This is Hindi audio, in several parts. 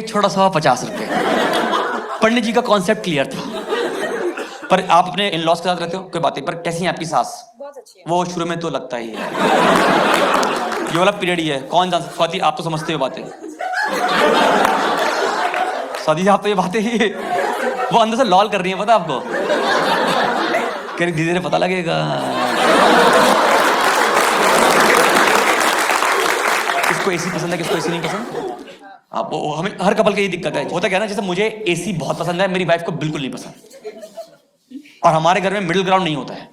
छोटा सा 50 रुपए। पंडित जी का कॉन्सेप्ट क्लियर था। पर आप अपने इन लॉज के साथ रहते हो, कोई बात नहीं, पर कैसी है आपकी सास? बहुत अच्छी है। वो शुरू में तो लगता ही है, ये वाला पीरियड ही है, कौन जान सकता। स्वाति आप तो समझते हो बातें, स्वाति आप तो ये बातें ही वो अंदर से लॉल कर रही है, पता आपको, कह रही धीरे धीरे पता लगेगा। किसको एसी पसंद है, किसको एसी नहीं पसंद? आप हमें हर कपल की यही दिक्कत है। होता क्या है ना, जैसे मुझे एसी बहुत पसंद है, मेरी वाइफ को बिल्कुल नहीं पसंद। और हमारे घर में मिडिल ग्राउंड नहीं होता है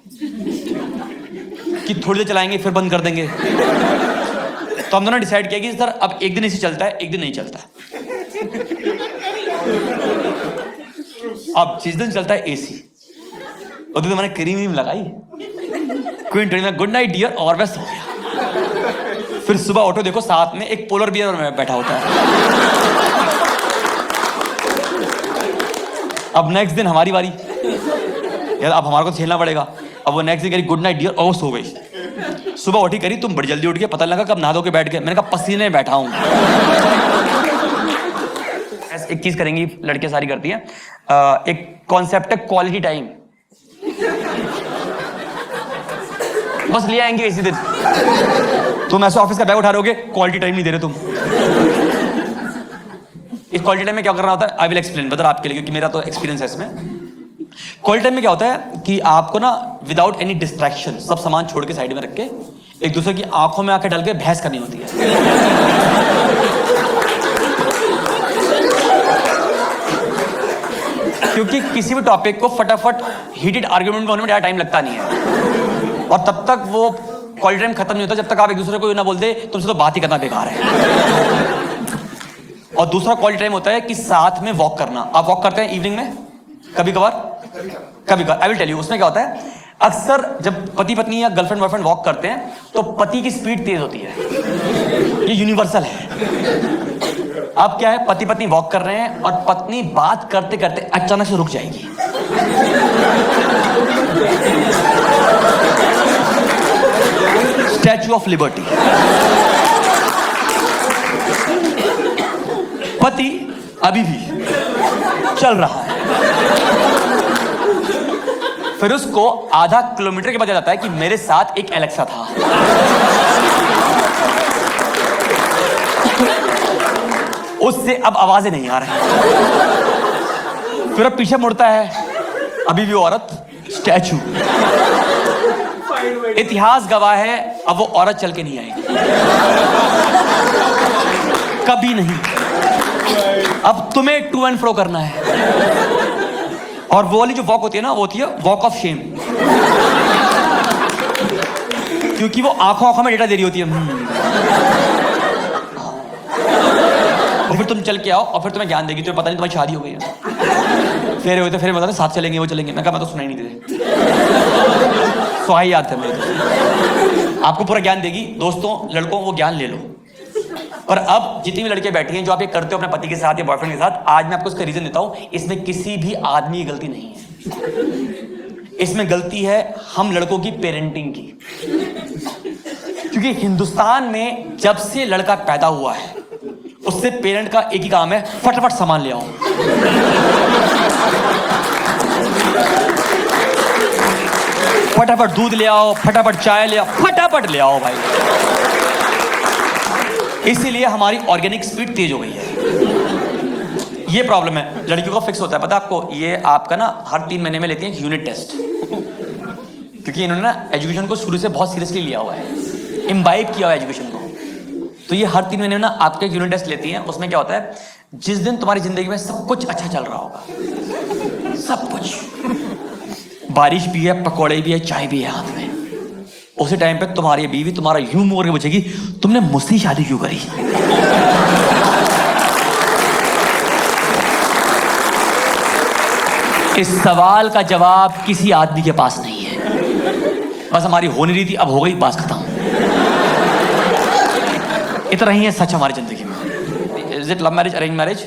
कि थोड़ी देर चलाएंगे फिर बंद कर देंगे। तो हम दोनों डिसाइड किया कि सर अब एक दिन एसी चलता है, एक दिन नहीं चलता। अब जिस दिन चलता है एसी, उस दिन मैंने क्रीम लगाई, क्वीन में गुड नाइट डियर और वैसा हो गया। फिर सुबह ऑटो देखो, साथ में एक पोलर बियर में बैठा होता है। अब नेक्स्ट दिन हमारी बारी, यार अब हमारे को झेलना पड़ेगा। अब वो नेक्स्ट दिन करी गुड नाइट डियर और सो गई। सुबह उठी करी, तुम बड़ी जल्दी उठ गए, पता लगा कब नहा धो के बैठ गए। मैंने कहा पसीने में बैठा हूं। एक चीज करेंगी लड़कियां सारी करती हैं, एक कॉन्सेप्ट है क्वालिटी टाइम। बस ले आएंगे इसी दिन, तुम ऐसे ऑफिस का बैग उठा रहे होगे, क्वालिटी टाइम नहीं दे रहे तुम। इस क्वालिटी टाइम में क्या करना होता है, आई विल एक्सप्लेन बता आपके लिए, क्योंकि मेरा तो एक्सपीरियंस है इसमें। क्वालिटी टाइम में क्या होता है कि आपको ना विदाउट एनी डिस्ट्रैक्शन सब सामान छोड़ के साइड में रख के एक दूसरे की आंखों में आंखें डाल के बहस करनी होती है। क्योंकि किसी भी टॉपिक को फटाफट हीटेड आर्गुमेंट होने में ज़्यादा टाइम लगता नहीं है, और तब तक वो क्वालिटी टाइम खत्म नहीं होता जब तक आप एक दूसरे को ना बोल दे तुमसे तो बात ही करना बेकार है। और दूसरा क्वालिटी टाइम होता है कि साथ में वॉक करना। आप वॉक करते हैं इवनिंग में कभी कभार, कभी कभार। आई विल टेल यू उसमें क्या होता है। अक्सर जब पति पत्नी या गर्लफ्रेंड बॉयफ्रेंड वॉक करते हैं तो पति की स्पीड तेज होती है, ये यूनिवर्सल है। अब क्या है, पति पत्नी वॉक कर रहे हैं और पत्नी बात करते करते अचानक से रुक जाएगी। Statue of liberty. पति अभी भी चल रहा है, फिर उसको आधा किलोमीटर के बाद याद आता है कि मेरे साथ एक एलेक्सा था। उससे अब आवाजें नहीं आ रही। फिर अब पीछे मुड़ता है, अभी भी औरत स्टैचू। इतिहास गवाह है, अब वो औरत चल के नहीं आएगी, कभी नहीं। अब तुम्हें टू एंड फ्रो करना है। और वो वाली जो वॉक होती है ना, वो होती है वॉक ऑफ शेम, क्योंकि वो आंखों आंखों में डेटा दे रही होती है। और फिर तुम चल के आओ और फिर तुम्हें ज्ञान देगी, तुम्हें पता नहीं तुम्हारी शादी हो गई है। फिर होते फिर बता साथ चलेंगे, वो चलेंगे। मैं कहा मैं तो सुना ही नहीं दे, सुहाई याद है मेरे। आपको पूरा ज्ञान देगी। दोस्तों लड़कों वो ज्ञान ले लो। और अब जितनी भी लड़कियां बैठी हैं जो आप ये करते हो अपने पति के साथ या बॉयफ्रेंड के साथ, आज मैं आपको इसका रीजन देता हूं। इसमें किसी भी आदमी की गलती नहीं है, इसमें गलती है हम लड़कों की पेरेंटिंग की। क्योंकि हिंदुस्तान में जब से लड़का पैदा हुआ है उससे पेरेंट का एक ही काम है, फटाफट सामान ले आओ। फटाफट दूध ले आओ, फटाफट चाय ले आओ, फटाफट ले आओ भाई। इसीलिए हमारी ऑर्गेनिक स्पीड तेज हो गई है। ये प्रॉब्लम है। लड़कियों का फिक्स होता है, पता आपको, ये आपका ना हर 3 महीने में लेती हैं यूनिट टेस्ट। क्योंकि इन्होंने ना एजुकेशन को शुरू से बहुत सीरियसली लिया हुआ है, इम्बाइब किया हुआ है एजुकेशन को। तो ये हर 3 महीने में ना आपके यूनिट टेस्ट लेती हैं। उसमें क्या होता है, जिस दिन तुम्हारी जिंदगी में सब कुछ अच्छा चल रहा होगा, सब कुछ, बारिश भी है, पकौड़े भी है, चाय भी है हाथ में, उसी टाइम पे तुम्हारी बीवी तुम्हारा यूं मुंह करके पूछेगी तुमने मुझसे शादी क्यों करी। इस सवाल का जवाब किसी आदमी के पास नहीं है। बस हमारी हो नहीं रही थी, अब हो गई, बात खत्म। इतना ही है सच हमारी जिंदगी में। Is it love marriage, arrange marriage?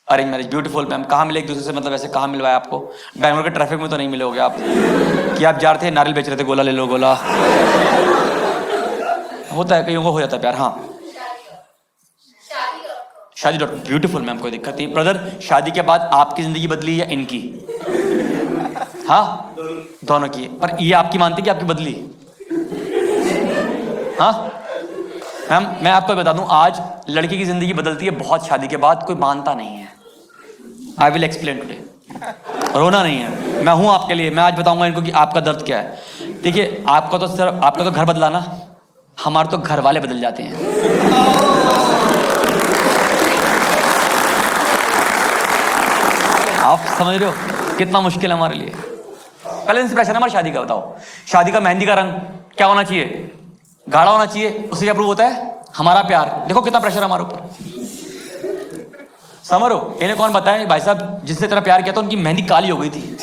Arrange marriage, beautiful ma'am. कहाँ मिले एक दूसरे से, मतलब ऐसे कहाँ मिलवाया आपको? बैंगलोर के ट्रैफिक में तो नहीं मिलोगे आप, कि आप जा रहे थे नारियल बेच रहे थे, गोला ले लो गोला। होता है, कईयों को हो जाता है प्यार। हाँ शादी डॉक्टर ब्यूटीफुल मैम, कोई दिक्कत नहीं। ब्रदर, शादी के बाद आपकी जिंदगी बदली या इनकी? हाँ, दोनों की। पर ये आपकी मानती कि आपकी बदली? हाँ मैम, मैं आपको बता दूं, आज लड़की की जिंदगी बदलती है बहुत शादी के बाद, कोई मानता नहीं है। I will explain today. रोना नहीं है, मैं हूं आपके लिए। मैं आज बताऊंगा इनको कि आपका दर्द क्या है। देखिए, आपका तो घर बदला ना, हमारे तो घर वाले बदल जाते हैं। आप समझ रहे हो कितना मुश्किल है हमारे लिए। पहले इंस्पिरेशन है हमारी शादी का। बताओ, शादी का मेहंदी का रंग क्या होना चाहिए? गाढ़ा होना चाहिए। उससे क्या प्रूव होता है? हमारा प्यार। देखो कितना प्रेशर है हमारे ऊपर। समझ रहे? इन्हें कौन बताए भाई साहब, जिससे तेरा प्यार किया था उनकी मेहंदी काली हो गई थी,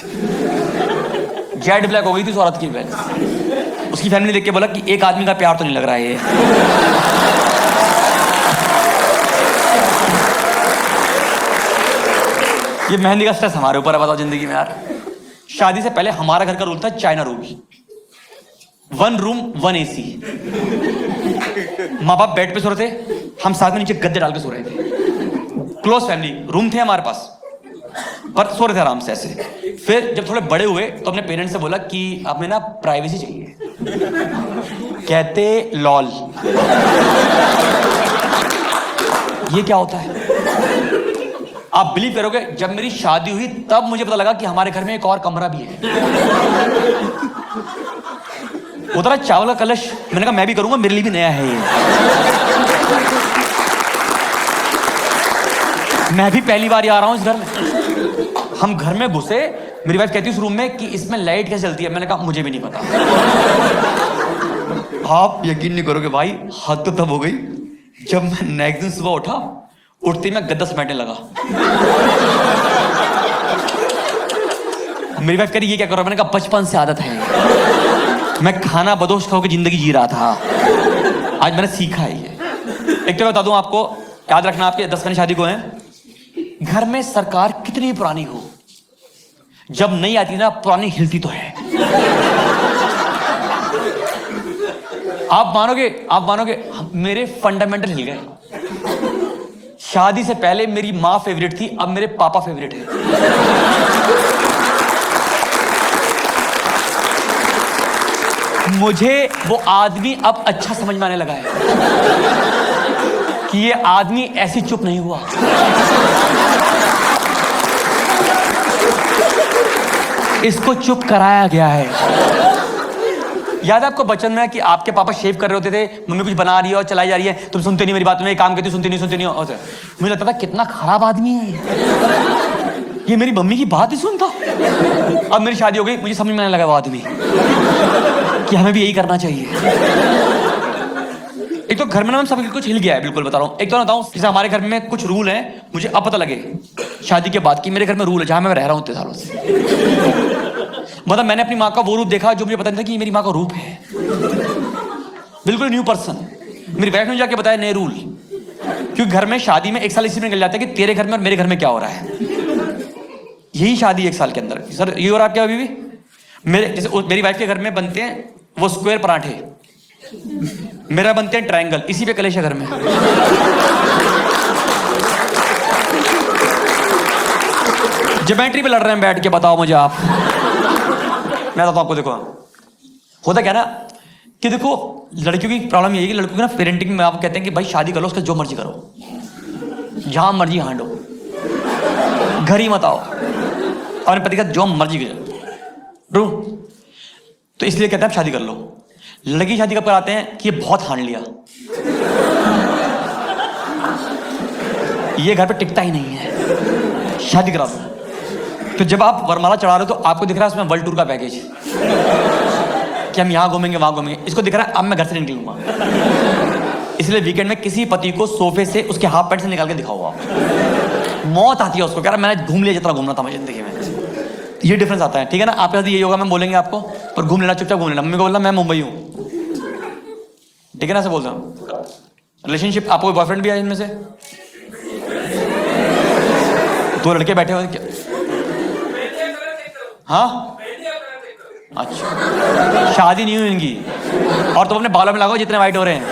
जेड ब्लैक हो गई थी उस औरत की पहले। उसकी फैमिली देख के बोला कि एक आदमी का प्यार तो नहीं लग रहा है ये। ये मेहंदी का स्ट्रेस हमारे ऊपर है। बताओ जिंदगी में यार, शादी से पहले हमारा घर का रूल था चाइना रूल, 1 रूम 1 AC। माँ बाप बेड पे सो रहे थे, हम साथ में नीचे गद्दे डाल के सो रहे थे। क्लोज फैमिली, रूम थे हमारे पास, पर सो रहे थे आराम से ऐसे। फिर जब थोड़े बड़े हुए तो अपने पेरेंट्स से बोला कि हमें ना प्राइवेसी चाहिए। कहते लॉल, ये क्या होता है? आप बिलीव करोगे, जब मेरी शादी हुई तब मुझे पता लगा कि हमारे घर में एक और कमरा भी है। उतरा चावल का कलश, मैंने कहा मैं भी करूंगा, मेरे लिए भी नया है ये। मैं भी पहली बार आ रहा हूं इस घर में। हम घर में घुसे, मेरी वाइफ कहती है उस रूम में कि इसमें लाइट कैसे चलती है? मैंने कहा मुझे भी नहीं पता। आप यकीन नहीं करोगे भाई, हद तो तब हो गई जब मैं नेक्स्ट दिन सुबह उठा, उठते ही मैं गद्दा समेटने लगा। मेरी वाइफ कह रही ये क्या कर रहा है? मैंने कहा बचपन से आदत है, मैं खाना बदोश खाओ के जिंदगी जी रहा था, आज मैंने सीखा है ये। एक तो बता दूं आपको, याद रखना, आपके 10 महीने शादी को हैं, घर में सरकार कितनी पुरानी हो, जब नहीं आती ना पुरानी हिलती तो है। आप मानोगे मेरे फंडामेंटल हिल गए। शादी से पहले मेरी मां फेवरेट थी, अब मेरे पापा फेवरेट है। मुझे वो आदमी अब अच्छा समझ में आने लगा है कि ये आदमी ऐसी चुप नहीं हुआ। इसको चुप कराया गया है। याद है आपको बचपन में कि आपके पापा शेव कर रहे होते थे, मम्मी कुछ बना रही है और चलाई जा रही है, तुम सुनते नहीं मेरी बात, तुम्हें काम कहती सुनते नहीं होते। मुझे लगता था कितना खराब आदमी है ये मेरी मम्मी की बात ही सुनता। अब मेरी शादी हो गई, मुझे समझ में आने लगा वो आदमी कि हमें भी यही करना चाहिए। एक तो घर में ना सब कुछ हिल गया है, बिल्कुल बता रहा हूँ। एक तो बताऊँ, जैसे हमारे घर में कुछ रूल हैं, मुझे अब पता लगे शादी के बाद कि मेरे घर में रूल है, जहां मैं रह रहा हूँ इतने सालों से। मतलब मैंने अपनी माँ का वो रूप देखा जो मुझे पता नहीं था कि मेरी माँ का रूप है। बिल्कुल न्यू पर्सन। मेरी वाइफ ने जाके बताया नए रूल, क्योंकि घर में शादी में 1 साल इसी में निकल जाता है कि तेरे घर में और मेरे घर में क्या हो रहा है। यही शादी 1 साल के अंदर, सर ये हो रहा है क्या? अभी भी मेरी वाइफ के घर में बनते हैं वो स्क्वायर पराठे, मेरा बनते हैं ट्रायंगल, इसी पे कलेश है घर में। ज्योमेट्री पे लड़ रहे हैं बैठ के, बताओ मुझे आप। मैं बताता हूं आपको, देखो होता क्या ना कि देखो लड़कियों की प्रॉब्लम यही है कि लड़कियों की ना पेरेंटिंग में आप कहते हैं कि भाई शादी कर लो, उसका जो मर्जी करो, जहां मर्जी हांडो, घर ही मत आओ, अपने पति का जो मर्जी करो। तो इसलिए कहते हैं आप शादी कर लो। लड़की शादी कब कराते हैं कि ये बहुत हांड लिया, ये घर पे टिकता ही नहीं है, शादी करा दो। तो जब आप वरमाला चढ़ा रहे हो तो आपको दिख रहा है उसमें वर्ल्ड टूर का पैकेज कि हम यहां घूमेंगे वहां घूमेंगे, इसको दिख रहा है अब मैं घर से नहीं निकलूंगा। इसलिए वीकेंड में किसी पति को सोफे से उसके हाफ पैंट से निकाल के दिखाओ आप, मौत आती है उसको, कह रहा मैंने घूम लिया जितना घूमना था मेरी जिंदगी में। ये डिफरेंस आता है, ठीक है ना। आपके साथ यही होगा, मैं बोलेंगे आपको, पर घूम लेना, चुपचाप घूम लेना। मम्मी को बोलना मैं मुंबई हूं, ठीक है ना, ऐसे बोलता हूं। रिलेशनशिप, आपको बॉयफ्रेंड भी है इनमें से? 2 लड़के बैठे हुए क्या? हाँ अच्छा, शादी नहीं हुई इनकी, और तुम अपने बालों में लगाओ जितने वाइट हो रहे हैं।